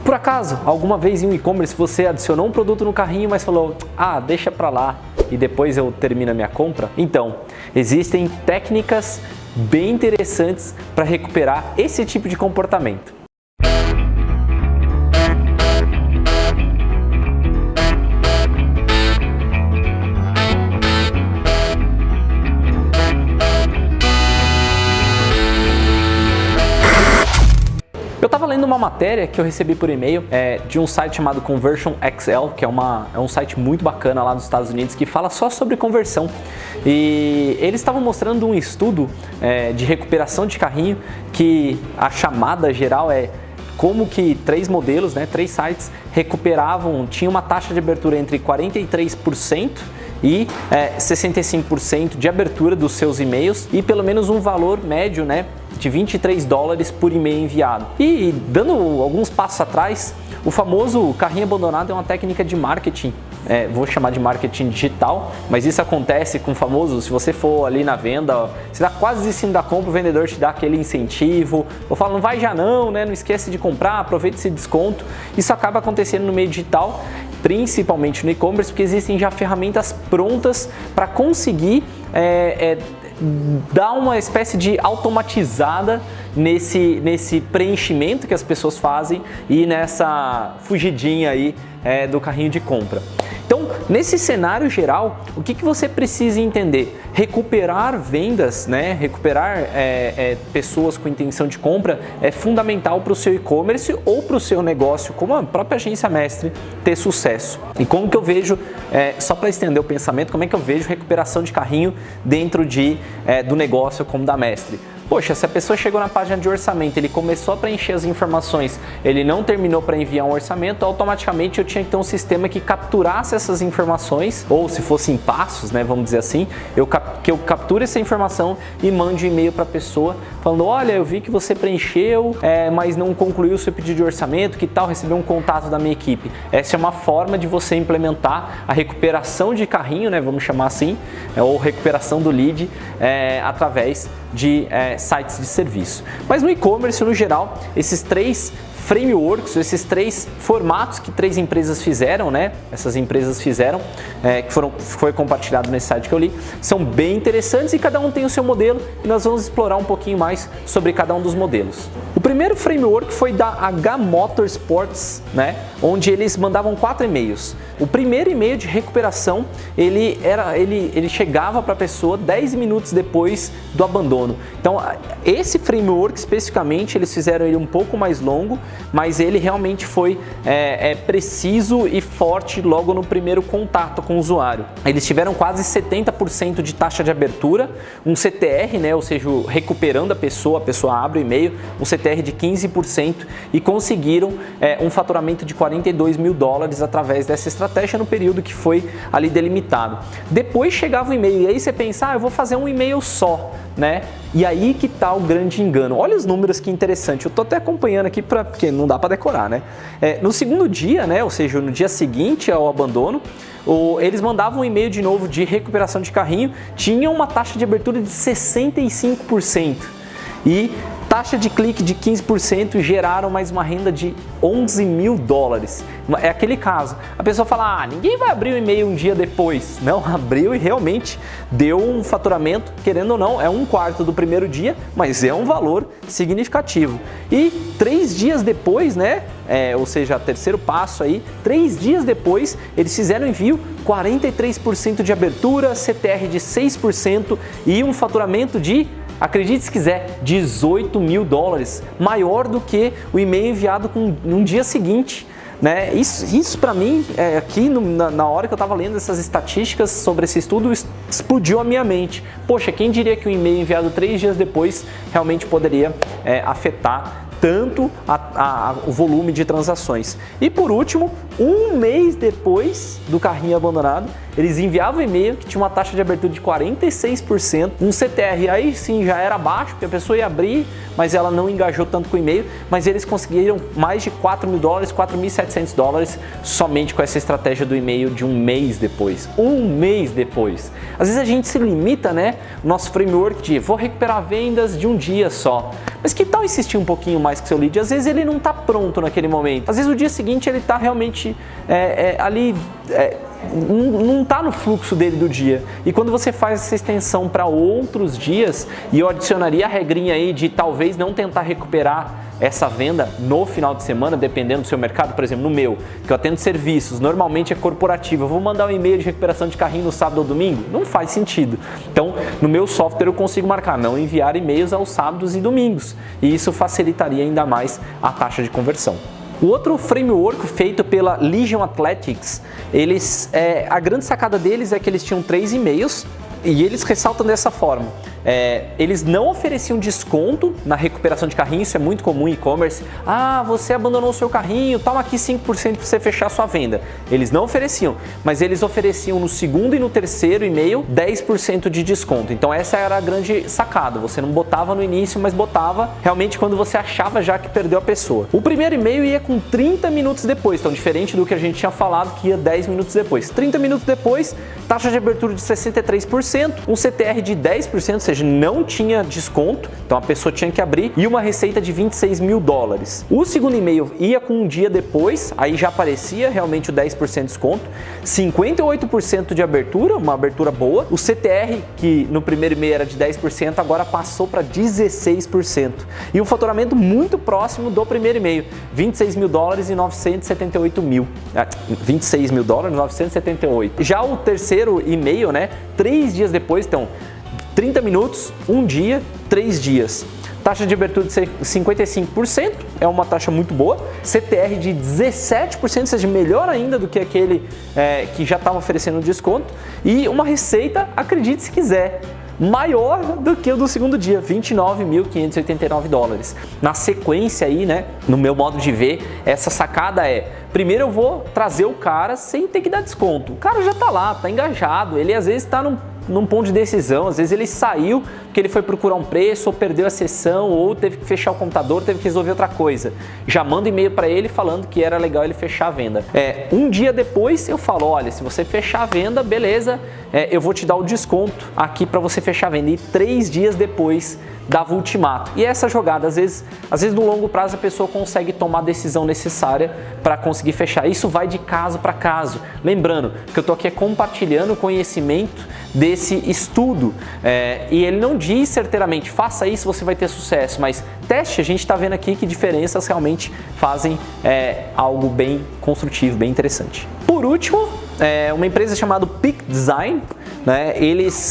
Por acaso, alguma vez em um e-commerce você adicionou um produto no carrinho, mas falou, ah, deixa pra lá e depois eu termino a minha compra? Então, existem técnicas bem interessantes para recuperar esse tipo de comportamento. Eu estava lendo uma matéria que eu recebi por e-mail de um site chamado Conversion XL, que é um site muito bacana lá dos Estados Unidos que fala só sobre conversão. E eles estavam mostrando um estudo de recuperação de carrinho que a chamada geral é como que 3 modelos, 3 sites recuperavam, tinha uma taxa de abertura entre 43% e 65% de abertura dos seus e-mails e pelo menos um valor médio, de $23 por e-mail enviado. E dando alguns passos atrás, o famoso carrinho abandonado é uma técnica de marketing, vou chamar de marketing digital, mas isso acontece com o famoso, se você for ali na venda, você dá quase desistindo da compra, o vendedor te dá aquele incentivo, ou fala, não vai já não, não esquece de comprar, aproveita esse desconto. Isso acaba acontecendo no meio digital, principalmente no e-commerce, porque existem já ferramentas prontas para conseguir dar uma espécie de automatizada nesse preenchimento que as pessoas fazem e nessa fugidinha aí do carrinho de compra. Então, nesse cenário geral, o que você precisa entender? Recuperar vendas, recuperar pessoas com intenção de compra é fundamental para o seu e-commerce ou para o seu negócio, como a própria agência mestre, ter sucesso. E como que eu vejo, só para estender o pensamento, como é que eu vejo recuperação de carrinho dentro do negócio como da mestre? Poxa, se a pessoa chegou na página de orçamento, ele começou a preencher as informações, ele não terminou para enviar um orçamento, automaticamente eu tinha que ter um sistema que capturasse essas informações, ou se fosse em passos, vamos dizer assim, que eu capture essa informação e mande um e-mail para a pessoa falando, olha, eu vi que você preencheu, mas não concluiu o seu pedido de orçamento, que tal receber um contato da minha equipe? Essa é uma forma de você implementar a recuperação de carrinho, vamos chamar assim, ou recuperação do lead através de sites de serviço. Mas no e-commerce, no geral, esses 3 frameworks, esses 3 formatos que 3 empresas fizeram, essas empresas fizeram, que foi compartilhado nesse site que eu li, são bem interessantes e cada um tem o seu modelo e nós vamos explorar um pouquinho mais sobre cada um dos modelos. O primeiro framework foi da H Motorsports, onde eles mandavam 4 e-mails. O primeiro e-mail de recuperação, ele chegava para a pessoa 10 minutos depois do abandono. Então, esse framework especificamente, eles fizeram ele um pouco mais longo, mas ele realmente foi preciso e forte logo no primeiro contato com o usuário. Eles tiveram quase 70% de taxa de abertura, um CTR, ou seja, recuperando a pessoa abre o e-mail, um CTR de 15% e conseguiram um faturamento de $42 mil através dessa estratégia no período que foi ali delimitado. Depois chegava o e-mail e aí você pensa, eu vou fazer um e-mail só, E aí que tá o grande engano. Olha os números, que interessante. Eu tô até acompanhando aqui porque não dá para decorar, no segundo dia, ou seja, no dia seguinte ao abandono, eles mandavam um e-mail de novo de recuperação de carrinho, tinham uma taxa de abertura de 65% e taxa de clique de 15%, geraram mais uma renda de $11 mil. É aquele caso, a pessoa fala, ninguém vai abrir o e-mail um dia depois. Não, abriu e realmente deu um faturamento, querendo ou não, é 1/4 do primeiro dia, mas é um valor significativo. E 3 dias depois, ou seja, terceiro passo aí, 3 dias depois, eles fizeram envio, 43% de abertura, CTR de 6% e um faturamento de, acredite se quiser, $18 mil, maior do que o e-mail enviado no dia seguinte. Isso para mim, aqui na hora que eu estava lendo essas estatísticas sobre esse estudo, explodiu a minha mente. Poxa, quem diria que um e-mail enviado 3 dias depois realmente poderia afetar tanto o volume de transações. E por último, 1 mês depois do carrinho abandonado, eles enviavam e-mail que tinha uma taxa de abertura de 46%, um CTR aí sim já era baixo, porque a pessoa ia abrir, mas ela não engajou tanto com o e-mail, mas eles conseguiram mais de $4.000, $4.700 somente com essa estratégia do e-mail de um mês depois. Um mês depois. Às vezes a gente se limita, né? Nosso framework de vou recuperar vendas de um dia só. Mas que tal insistir um pouquinho mais com o seu lead? Às vezes ele não está pronto naquele momento. Às vezes o dia seguinte ele está realmente ali... não está no fluxo dele do dia. E quando você faz essa extensão para outros dias, e eu adicionaria a regrinha aí de talvez não tentar recuperar essa venda no final de semana, dependendo do seu mercado, por exemplo, no meu, que eu atendo serviços, normalmente é corporativo, eu vou mandar um e-mail de recuperação de carrinho no sábado ou domingo? Não faz sentido. Então, no meu software eu consigo marcar não enviar e-mails aos sábados e domingos, e isso facilitaria ainda mais a taxa de conversão. O outro framework feito pela Legion Athletics, a grande sacada deles é que eles tinham 3 e-mails e eles ressaltam dessa forma. Eles não ofereciam desconto na recuperação de carrinho, isso é muito comum em e-commerce. Ah, você abandonou o seu carrinho, toma aqui 5% para você fechar a sua venda. Eles não ofereciam, mas eles ofereciam no segundo e no terceiro e-mail 10% de desconto. Então essa era a grande sacada, você não botava no início, mas botava realmente quando você achava já que perdeu a pessoa. O primeiro e-mail ia com 30 minutos depois, então diferente do que a gente tinha falado que ia 10 minutos depois. 30 minutos depois, taxa de abertura de 63%, um CTR de 10%, ou seja, não tinha desconto, então a pessoa tinha que abrir, e uma receita de $26.000. O segundo e-mail ia com um dia depois, aí já aparecia realmente o 10% de desconto, 58% de abertura, uma abertura boa. O CTR, que no primeiro e-mail era de 10%, agora passou para 16%. E um faturamento muito próximo do primeiro e-mail, $26.000 e 978 mil. $26.000 e 978. Já o terceiro e-mail, né, 3 dias depois, então 30 minutos, 1 dia, 3 dias. Taxa de abertura de 55%, é uma taxa muito boa. CTR de 17%, ou seja, melhor ainda do que aquele que já estava oferecendo desconto. E uma receita, acredite se quiser, maior do que o do segundo dia, $29.589. Na sequência aí, né, no meu modo de ver, essa sacada primeiro eu vou trazer o cara sem ter que dar desconto. O cara já está lá, está engajado, ele às vezes está num ponto de decisão, às vezes ele saiu porque ele foi procurar um preço, ou perdeu a sessão, ou teve que fechar o computador, teve que resolver outra coisa. Já mando e-mail para ele falando que era legal ele fechar a venda. Um dia depois eu falo, olha, se você fechar a venda, beleza, eu vou te dar o desconto aqui para você fechar a venda. E 3 dias depois dava o ultimato. E essa jogada, às vezes no longo prazo a pessoa consegue tomar a decisão necessária para conseguir fechar. Isso vai de caso para caso. Lembrando que eu estou aqui compartilhando o conhecimento desse estudo e ele não diz certeiramente faça isso, você vai ter sucesso, mas teste, a gente está vendo aqui que diferenças realmente fazem algo bem construtivo, bem interessante. Por último, uma empresa chamada Peak Design, né,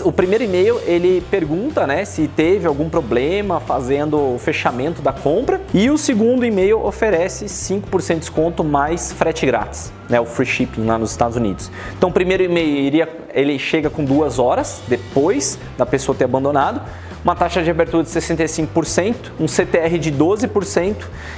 o primeiro e-mail ele pergunta, né, se teve algum problema fazendo o fechamento da compra, e o segundo e-mail oferece 5% de desconto mais frete grátis, né, o free shipping lá nos Estados Unidos. Então o primeiro e-mail ele chega com 2 horas depois da pessoa ter abandonado, uma taxa de abertura de 65%, um CTR de 12%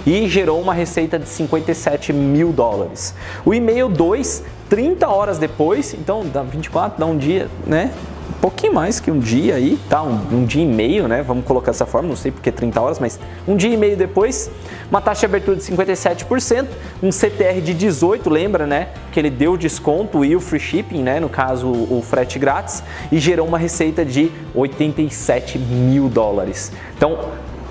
e gerou uma receita de $57.000. O e-mail 2, 30 horas depois, então dá 24, dá um dia, né? Um pouquinho mais que um dia aí, tá? Um dia e meio, né? Vamos colocar dessa forma, não sei porque 30 horas, mas um dia e meio depois, uma taxa de abertura de 57%, um CTR de 18%, lembra, né? Que ele deu desconto e o free shipping, né? No caso, o frete grátis, e gerou uma receita de $87.000. Então,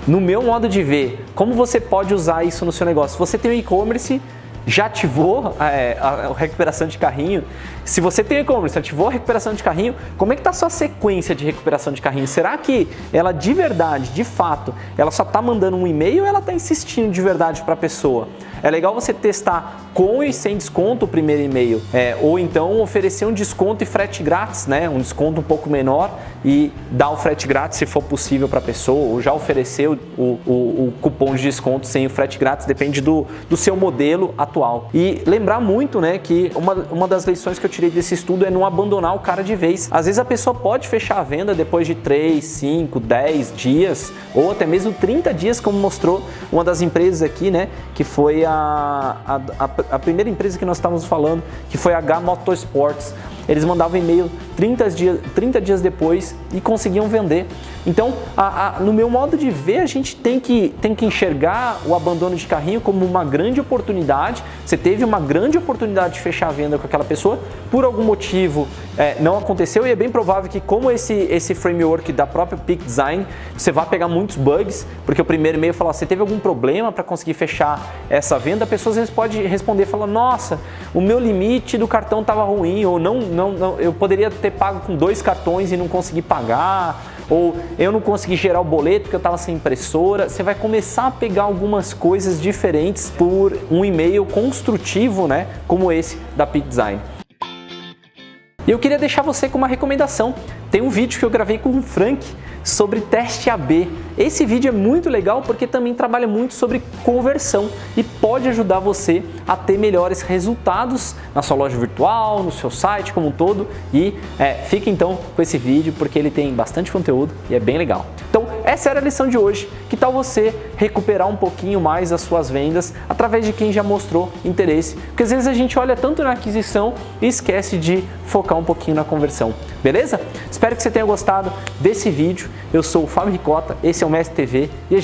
no meu modo de ver, como você pode usar isso no seu negócio? Se você tem um e-commerce, já ativou a recuperação de carrinho? Se você tem e-commerce, ativou a recuperação de carrinho, como é que está a sua sequência de recuperação de carrinho? Será que ela de verdade, de fato, ela só está mandando um e-mail ou ela está insistindo de verdade para a pessoa? É legal você testar com e sem desconto o primeiro e-mail, ou então oferecer um desconto e frete grátis, né? Um desconto um pouco menor e dar o frete grátis se for possível para a pessoa, ou já oferecer o cupom de desconto sem o frete grátis, depende do seu modelo atual. E lembrar muito, né, que uma das lições que eu tirei desse estudo é não abandonar o cara de vez. Às vezes a pessoa pode fechar a venda depois de 3, 5, 10 dias, ou até mesmo 30 dias, como mostrou uma das empresas aqui, né, que foi a primeira empresa que nós estávamos falando, que foi a H Motorsports. eles mandavam e-mail 30 dias depois e conseguiam vender. Então, no meu modo de ver, a gente tem que enxergar o abandono de carrinho como uma grande oportunidade. Você teve uma grande oportunidade de fechar a venda com aquela pessoa, por algum motivo não aconteceu, e é bem provável que, como esse framework da própria Peak Design, você vai pegar muitos bugs, porque o primeiro e-mail fala, você teve algum problema para conseguir fechar essa venda? A pessoa às vezes pode responder, fala, nossa, o meu limite do cartão estava ruim, ou não, eu poderia ter pago com 2 cartões e não consegui pagar, ou eu não consegui gerar o boleto porque eu estava sem impressora. Você vai começar a pegar algumas coisas diferentes por um e-mail construtivo, né, como esse da Peak Design. E eu queria deixar você com uma recomendação. Tem um vídeo que eu gravei com o Frank sobre teste AB. Esse vídeo é muito legal porque também trabalha muito sobre conversão e pode ajudar você a ter melhores resultados na sua loja virtual, no seu site como um todo. E fique então com esse vídeo porque ele tem bastante conteúdo e é bem legal. Então essa era a lição de hoje. Que tal você recuperar um pouquinho mais as suas vendas através de quem já mostrou interesse? Porque às vezes a gente olha tanto na aquisição e esquece de focar um pouquinho na conversão. Beleza? Espero que você tenha gostado desse vídeo. Eu sou o Fábio Ricota, esse é o Mestre TV e